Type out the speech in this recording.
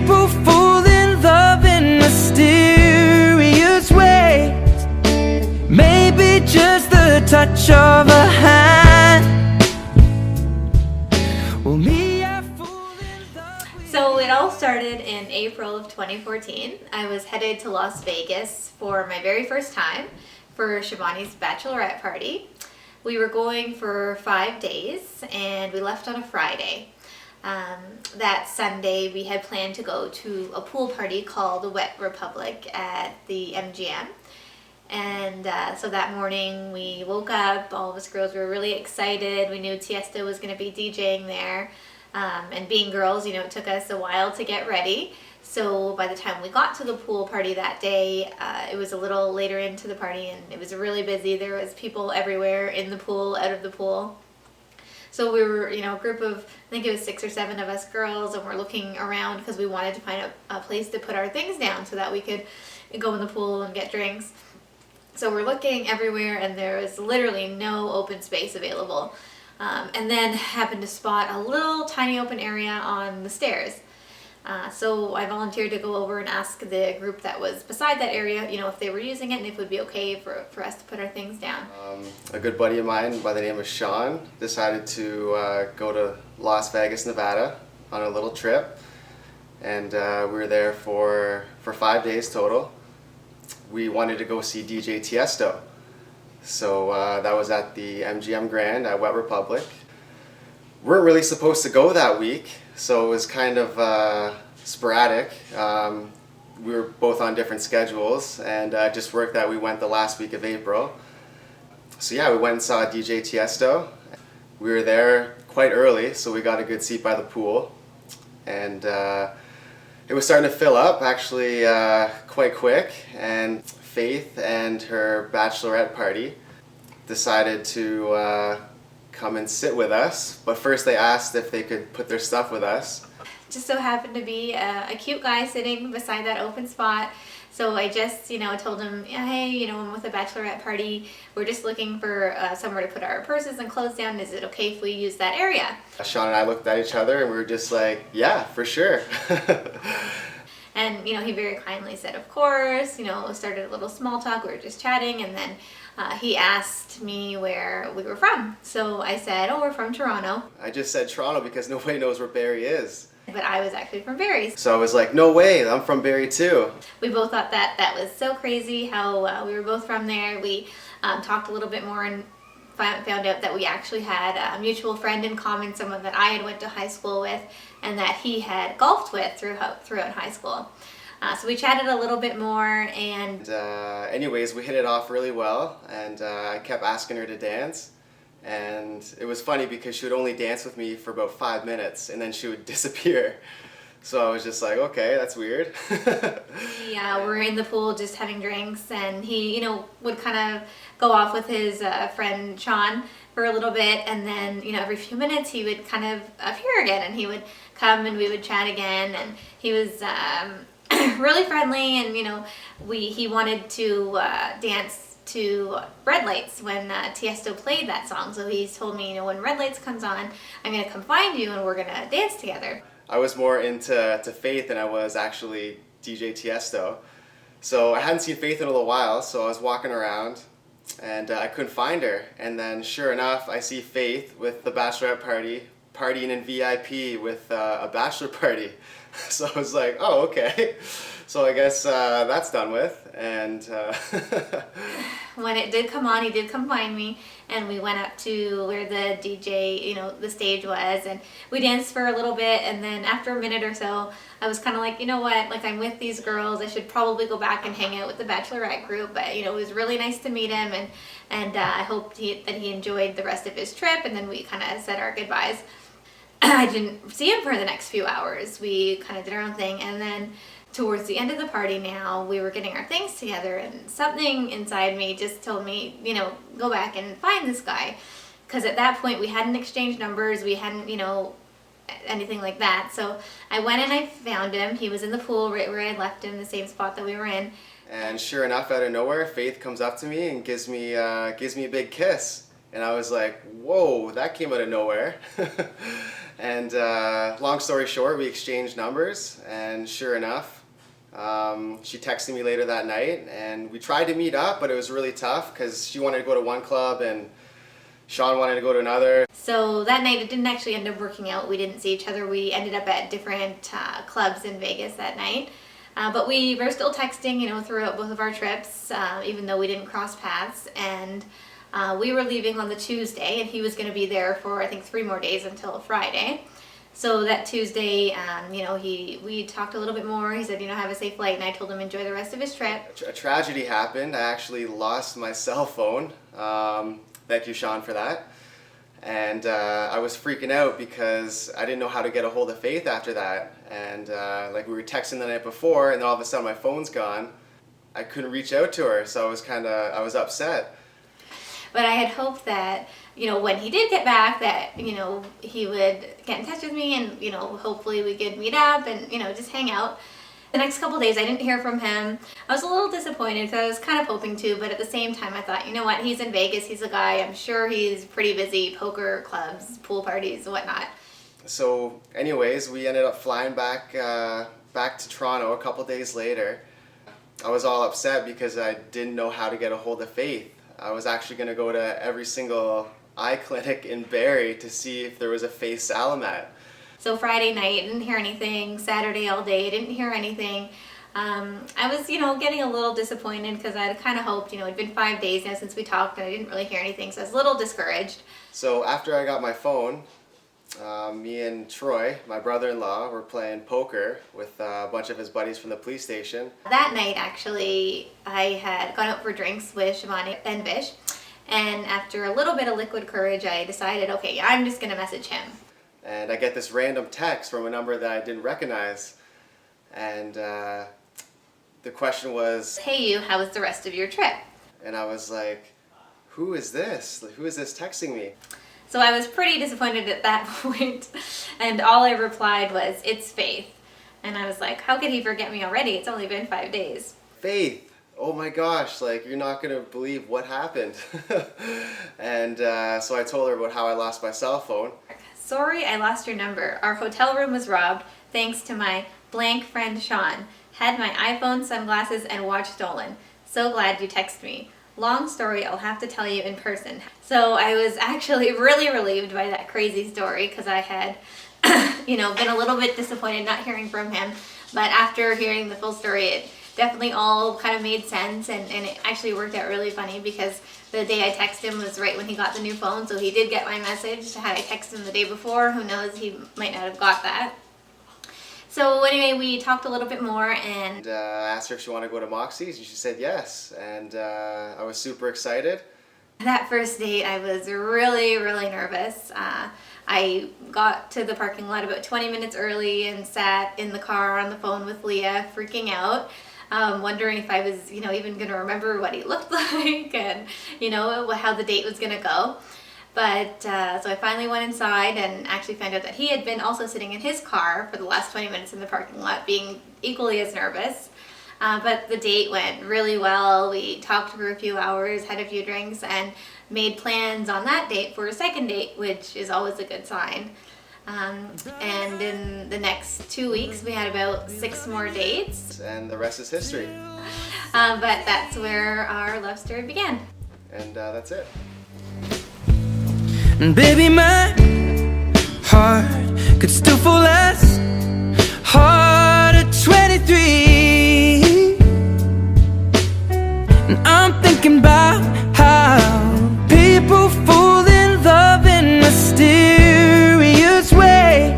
people fall in love in mysterious ways. Maybe just the touch of a hand. Well, me, I fall in love with. So it all started in April of 2014. I was headed to Las Vegas for my very first time for Shivani's bachelorette party. We were going for 5 days and we left on a Friday. That Sunday we had planned to go to a pool party called the Wet Republic at the MGM. And so that morning we woke up, all of us girls were really excited. We knew Tiesto was going to be DJing there. And being girls, it took us a while to get ready. So by the time we got to the pool party that day, it was a little later into the party and it was really busy. There was people everywhere, in the pool, out of the pool. So we were, a group of, I think it was 6 or 7 of us girls, and we're looking around because we wanted to find a place to put our things down so that we could go in the pool and get drinks. So we're looking everywhere and there was literally no open space available. And then happened to spot a little tiny open area on the stairs. So I volunteered to go over and ask the group that was beside that area, if they were using it and if it would be okay for us to put our things down. A good buddy of mine by the name of Sean decided to go to Las Vegas, Nevada on a little trip. And we were there for 5 days total. We wanted to go see DJ Tiesto. So that was at the MGM Grand at Wet Republic. We weren't really supposed to go that week, so it was kind of sporadic. We were both on different schedules, and it just worked that we went the last week of April. So yeah, we went and saw DJ Tiesto. We were there quite early, so we got a good seat by the pool. And it was starting to fill up, actually, quite quick. And Faith and her bachelorette party decided to come and sit with us, but first they asked if they could put their stuff with us. Just so happened to be a cute guy sitting beside that open spot. So I just, told him, hey, I'm with a bachelorette party. We're just looking for somewhere to put our purses and clothes down. Is it okay if we use that area? Sean and I looked at each other and we were just like, yeah, for sure. And, he very kindly said, of course, started a little small talk. We were just chatting, and then he asked me where we were from. So I said, we're from Toronto. I just said Toronto because nobody knows where Barrie is. But I was actually from Barrie. So I was like, no way, I'm from Barrie too. We both thought that was so crazy how we were both from there. We talked a little bit more and found out that we actually had a mutual friend in common, someone that I had went to high school with and that he had golfed with throughout high school. So we chatted a little bit more, and anyways, we hit it off really well, and I kept asking her to dance. And it was funny because she would only dance with me for about 5 minutes and then she would disappear. So I was just like, okay, that's weird. Yeah, we're in the pool just having drinks, and he, would kind of go off with his friend Sean for a little bit, and then, every few minutes he would kind of appear again, and he would come and we would chat again, and he was really friendly, and, he wanted to dance to Red Lights when Tiesto played that song. So he's told me, when Red Lights comes on, I'm going to come find you and we're going to dance together. I was more into Faith than I was actually DJ Tiesto. So I hadn't seen Faith in a little while, so I was walking around and I couldn't find her. And then sure enough, I see Faith with the bachelorette party, partying in VIP with a bachelor party. So I was like, oh, okay. So I guess that's done with. And when it did come on, he did come find me, and we went up to where the DJ, the stage was, and we danced for a little bit, and then after a minute or so, I was kind of like, I'm with these girls, I should probably go back and hang out with the bachelorette group, but, it was really nice to meet him, and I hoped that he enjoyed the rest of his trip, and then we kind of said our goodbyes. I didn't see him for the next few hours. We kind of did our own thing, and then towards the end of the party now, we were getting our things together, and something inside me just told me, go back and find this guy. Because at that point, we hadn't exchanged numbers, we hadn't, anything like that. So I went and I found him. He was in the pool right where I left him, the same spot that we were in. And sure enough, out of nowhere, Faith comes up to me and gives me a big kiss. And I was like, whoa, that came out of nowhere. And long story short, we exchanged numbers, and sure enough, she texted me later that night, and we tried to meet up, but it was really tough because she wanted to go to one club and Sean wanted to go to another. So that night it didn't actually end up working out. We didn't see each other. We ended up at different clubs in Vegas that night. But we were still texting, you know, throughout both of our trips, even though we didn't cross paths. And we were leaving on the Tuesday, and he was going to be there for, I think, 3 more days until Friday. So that Tuesday, you know, we talked a little bit more. He said, you know, have a safe flight, and I told him enjoy the rest of his trip. A tragedy happened. I actually lost my cell phone. Thank you, Sean, for that. And I was freaking out because I didn't know how to get a hold of Faith after that. And like we were texting the night before, and then all of a sudden my phone's gone. I couldn't reach out to her, so I was upset. But I had hoped that, you know, when he did get back, that, you know, he would get in touch with me, and, you know, hopefully we could meet up and, you know, just hang out. The next couple days I didn't hear from him. I was a little disappointed because I was kind of hoping to, but at the same time I thought, you know what, he's in Vegas, he's a guy, I'm sure he's pretty busy, poker clubs, pool parties, whatnot. So anyways, we ended up flying back to Toronto a couple days later. I was all upset because I didn't know how to get a hold of Faith. I was actually going to go to every single eye clinic in Barrie to see if there was a Faith Salamat. So Friday night, didn't hear anything. Saturday all day, didn't hear anything. I was, you know, getting a little disappointed because I had kind of hoped, you know, it'd been 5 days now since we talked and I didn't really hear anything, so I was a little discouraged. So after I got my phone, me and Troy, my brother-in-law, were playing poker with a bunch of his buddies from the police station. That night, actually, I had gone out for drinks with Shivani and Vish, and after a little bit of liquid courage, I decided, okay, I'm just going to message him. And I get this random text from a number that I didn't recognize. And the question was, hey you, how was the rest of your trip? And I was like, who is this? Who is this texting me? So I was pretty disappointed at that point. And all I replied was, it's Faith. And I was like, how could he forget me already? It's only been 5 days. Faith! Oh my gosh, like you're not gonna believe what happened. And so I told her about how I lost my cell phone. Sorry, I lost your number. Our hotel room was robbed thanks to my blank friend Sean. Had my iPhone, sunglasses, and watch stolen. So glad you texted me. Long story, I'll have to tell you in person. So I was actually really relieved by that crazy story because I had, you know, been a little bit disappointed not hearing from him. But after hearing the full story, it definitely all kind of made sense, and it actually worked out really funny because the day I texted him was right when he got the new phone, so he did get my message. Had I texted him the day before, who knows, he might not have got that. So anyway, we talked a little bit more, and I asked her if she wanted to go to Moxie's, and she said yes, and I was super excited. That first date, I was really, really nervous. I got to the parking lot about 20 minutes early and sat in the car on the phone with Leah, freaking out. Wondering if I was, you know, even going to remember what he looked like and, you know, how the date was going to go. But, so I finally went inside and actually found out that he had been also sitting in his car for the last 20 minutes in the parking lot, being equally as nervous. But the date went really well. We talked for a few hours, had a few drinks, and made plans on that date for a second date, which is always a good sign. And in the next 2 weeks, we had about 6 more dates. And the rest is history. But that's where our love story began. And that's it. And baby, my heart could still fall less